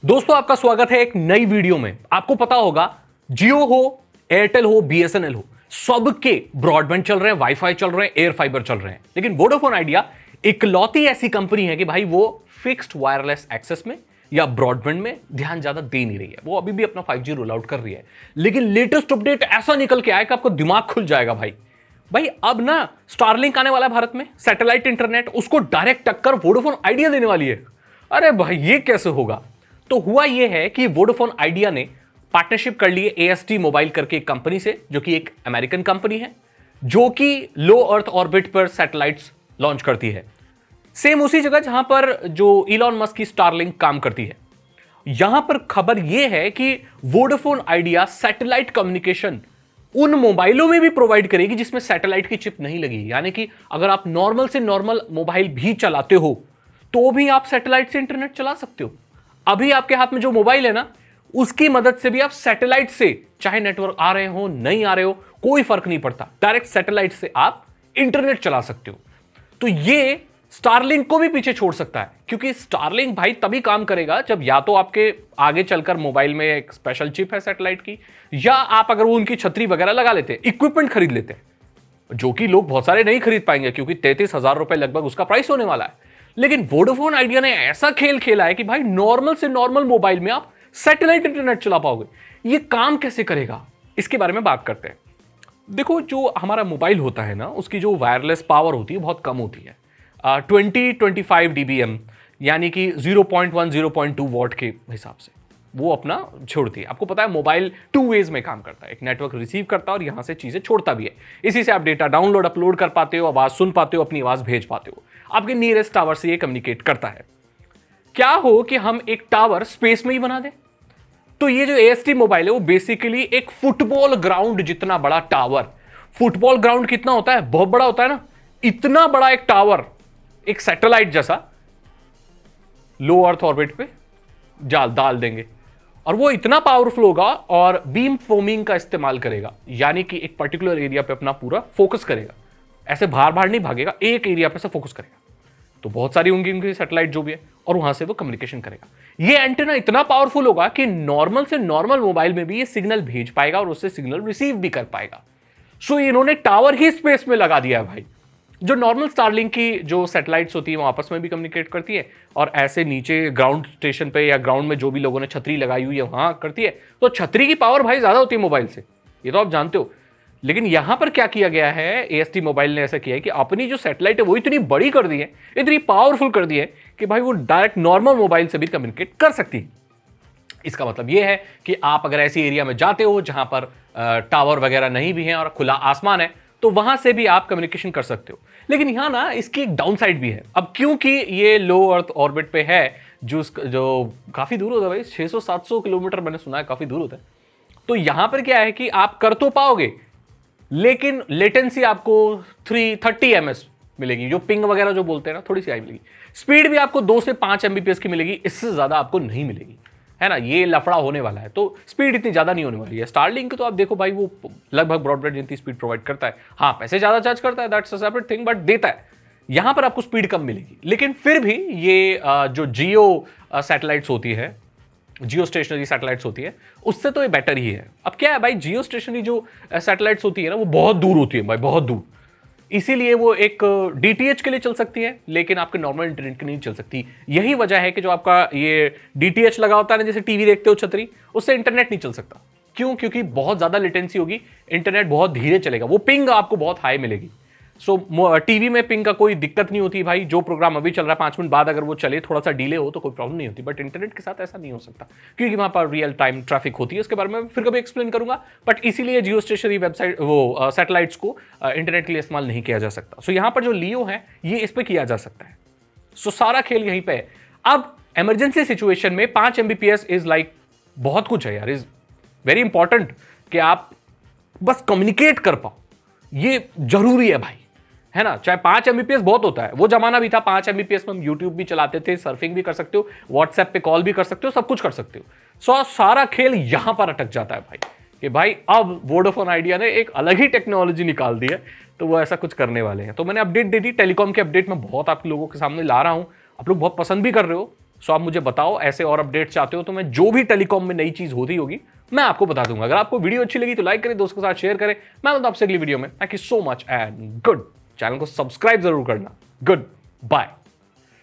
दोस्तों आपका स्वागत है एक नई वीडियो में। आपको पता होगा जियो हो, एयरटेल हो, बीएसएनएल हो, सबके ब्रॉडबैंड चल रहे हैं, वाईफाई चल रहे हैं, एयर फाइबर चल रहे हैं। लेकिन वोडाफोन आइडिया इकलौती ऐसी कंपनी है कि भाई वो फिक्स्ड वायरलेस एक्सेस में या ब्रॉडबैंड में ध्यान ज्यादा दे नहीं रही है। वो अभी भी अपना 5G रोल आउट कर रही है, लेकिन लेटेस्ट अपडेट ऐसा निकल के आया कि आपको दिमाग खुल जाएगा। भाई अब ना स्टारलिंक आने वाला है भारत में, सैटेलाइट इंटरनेट, उसको डायरेक्ट टक्कर वोडाफोन आइडिया देने वाली है। अरे भाई ये कैसे होगा? तो हुआ यह है कि वोडाफोन आइडिया ने पार्टनरशिप कर ली है एएसटी मोबाइल करके एक कंपनी से, जो कि एक अमेरिकन कंपनी है, जो कि लो अर्थ ऑर्बिट पर सैटेलाइट्स लॉन्च करती है, सेम उसी जगह जहां पर जो इलॉन मस्क की स्टारलिंक काम करती है। यहां पर खबर यह है कि वोडाफोन आइडिया सैटेलाइट कम्युनिकेशन उन मोबाइलों में भी प्रोवाइड करेगी जिसमें सैटेलाइट की चिप नहीं लगी। यानी कि अगर आप नॉर्मल से नॉर्मल मोबाइल भी चलाते हो तो भी आप सैटेलाइट से इंटरनेट चला सकते हो। अभी आपके हाथ में जो मोबाइल है ना, उसकी मदद से भी आप सैटेलाइट से, चाहे नेटवर्क आ रहे हो नहीं आ रहे हो, कोई फर्क नहीं पड़ता, डायरेक्ट सैटेलाइट से आप इंटरनेट चला सकते हो। तो ये स्टारलिंक को भी पीछे छोड़ सकता है, क्योंकि स्टारलिंक भाई तभी काम करेगा जब या तो आपके आगे चलकर मोबाइल में एक स्पेशल चिप है सैटेलाइट की, या आप अगर वो उनकी छतरी वगैरह लगा लेते, इक्विपमेंट खरीद लेते, जो कि लोग बहुत सारे नहीं खरीद पाएंगे क्योंकि 33,000 रुपए लगभग उसका प्राइस होने वाला है। लेकिन वोडाफोन आइडिया ने ऐसा खेल खेला है कि भाई नॉर्मल से नॉर्मल मोबाइल में आप सैटेलाइट इंटरनेट चला पाओगे। ये काम कैसे करेगा, इसके बारे में बात करते हैं। देखो, जो हमारा मोबाइल होता है ना, उसकी जो वायरलेस पावर होती है बहुत कम होती है, 20-25 dBm, यानी कि 0.1 0.2 वॉट के हिसाब से वो अपना छोड़ती है। आपको पता है मोबाइल 2 वेज में काम करता है, एक नेटवर्क रिसीव करता है और यहां से चीजें छोड़ता भी है। इसी से आप डेटा डाउनलोड अपलोड कर पाते हो, आवाज सुन पाते हो, अपनी आवाज भेज पाते हो। आपके नियरेस्ट टावर से ये कम्युनिकेट करता है। क्या हो कि हम एक टावर स्पेस में ही बना दें? तो ये जो एएसटी मोबाइल है वो बेसिकली एक फुटबॉल ग्राउंड जितना बड़ा टावर। फुटबॉल ग्राउंड कितना होता है? बहुत बड़ा होता है ना। इतना बड़ा एक टावर एक सैटेलाइट जैसा लो अर्थ ऑर्बिट पे डाल देंगे, और वो इतना पावरफुल होगा और बीम फोमिंग का इस्तेमाल करेगा, यानी कि एक पर्टिकुलर एरिया पे अपना पूरा फोकस करेगा। ऐसे बाहर बाहर नहीं भागेगा, एक एरिया पे से फोकस करेगा। तो बहुत सारी होंगी उनकी सैटेलाइट जो भी है, और वहां से वो कम्युनिकेशन करेगा। ये एंटेना इतना पावरफुल होगा कि नॉर्मल से नॉर्मल मोबाइल में भी ये सिग्नल भेज पाएगा और उससे सिग्नल रिसीव भी कर पाएगा। सो इन्होंने टावर ही स्पेस में लगा दिया है भाई। जो नॉर्मल स्टारलिंक की जो सैटेलाइट्स होती है वो आपस में भी कम्युनिकेट करती है, और ऐसे नीचे ग्राउंड स्टेशन पे या ग्राउंड में जो भी लोगों ने छतरी लगाई हुई है वहां करती है। तो छतरी की पावर भाई ज्यादा होती है मोबाइल से, ये तो आप जानते हो। लेकिन यहां पर क्या किया गया है, एएसटी मोबाइल ने ऐसा किया है कि अपनी जो सैटेलाइट है वो इतनी बड़ी कर दी है, इतनी पावरफुल कर दी है कि भाई वो डायरेक्ट नॉर्मल मोबाइल से भी कम्युनिकेट कर सकती है। इसका मतलब यह है कि आप अगर ऐसी एरिया में जाते हो जहां पर टावर वगैरह नहीं भी है और खुला आसमान है, तो वहां से भी आप कम्युनिकेशन कर सकते हो। लेकिन यहां ना इसकी एक डाउन साइड भी है। अब क्योंकि ये लो अर्थ ऑर्बिट पे है, जो काफी दूर होता है भाई, 600-700 किलोमीटर मैंने सुना है, काफी दूर होता है। तो यहां पर क्या है कि आप कर तो पाओगे, लेकिन लेटेंसी आपको 330 ms मिलेगी, जो पिंग वगैरह जो बोलते हैं ना, थोड़ी सी आई मिलेगी। स्पीड भी आपको 2 से 5 Mbps की मिलेगी, इससे ज्यादा आपको नहीं मिलेगी, है ना। ये लफड़ा होने वाला है, तो स्पीड इतनी ज्यादा नहीं होने वाली है। स्टारलिंक तो आप देखो भाई, वो लगभग ब्रॉडबैंड जितनी स्पीड प्रोवाइड करता है। हाँ, पैसे ज्यादा चार्ज करता है, that's a separate thing, but देता है। यहां पर आपको स्पीड कम मिलेगी, लेकिन फिर भी ये जो जियो सैटेलाइट्स होती है, जियो स्टेशनरी सैटेलाइट्स होती है, उससे तो ये बेटर ही है। अब क्या है भाई, जियो स्टेशनरी जो सैटेलाइट्स होती है ना, वो बहुत दूर होती है भाई, बहुत दूर। इसीलिए वो एक डीटीएच के लिए चल सकती है, लेकिन आपके नॉर्मल इंटरनेट के नहीं चल सकती। यही वजह है कि जो आपका ये डीटीएच लगा होता है ना, जैसे टीवी देखते हो छतरी, उससे इंटरनेट नहीं चल सकता। क्यों? क्योंकि बहुत ज्यादा लेटेंसी होगी, इंटरनेट बहुत धीरे चलेगा, वो पिंग आपको बहुत हाई मिलेगी। सो टीवी में पिंग का कोई दिक्कत नहीं होती भाई, जो प्रोग्राम अभी चल रहा है 5 मिनट बाद अगर वो चले, थोड़ा सा डिले हो तो कोई प्रॉब्लम नहीं होती। बट इंटरनेट के साथ ऐसा नहीं हो सकता, क्योंकि वहां पर रियल टाइम ट्रैफिक होती है। उसके बारे में फिर कभी एक्सप्लेन करूंगा, बट इसीलिए जियो स्टेशनरी वेबसाइट वो सैटेलाइट्स को इंटरनेट के लिए इस्तेमाल नहीं किया जा सकता। सो यहां पर जो लियो है ये इस पर किया जा सकता है। सो सारा खेल यहीं पे है। अब इमरजेंसी सिचुएशन में 5 Mbps इज लाइक बहुत कुछ है यार, इज वेरी इंपॉर्टेंट कि आप बस कम्युनिकेट कर पाओ, ये जरूरी है भाई, है ना। चाहे 5 Mbps बहुत होता है, वो जमाना भी था 5 Mbps में हम यूट्यूब भी चलाते थे, सर्फिंग भी कर सकते हो, व्हाट्सएप पे कॉल भी कर सकते हो, सब कुछ कर सकते हो। सो सारा खेल यहां पर अटक जाता है भाई, कि भाई अब वोडाफोन आइडिया ने एक अलग ही टेक्नोलॉजी निकाल दी है, तो वो ऐसा कुछ करने वाले हैं। तो मैंने अपडेट दे दी, टेलीकॉम की अपडेट मैं बहुत आप लोगों के सामने ला रहा हूं, आप लोग बहुत पसंद भी कर रहे हो। सो आप मुझे बताओ ऐसे और अपडेट चाहते हो तो मैं जो भी टेलीकॉम में नई चीज होती होगी मैं आपको बता दूंगा। अगर आपको वीडियो अच्छी लगी तो लाइक करें, दोस्तों के साथ शेयर करें। मैं बताऊं आपसे अगली वीडियो में। Thank you so much and good. Channel को सब्सक्राइब जरूर करना। Good bye.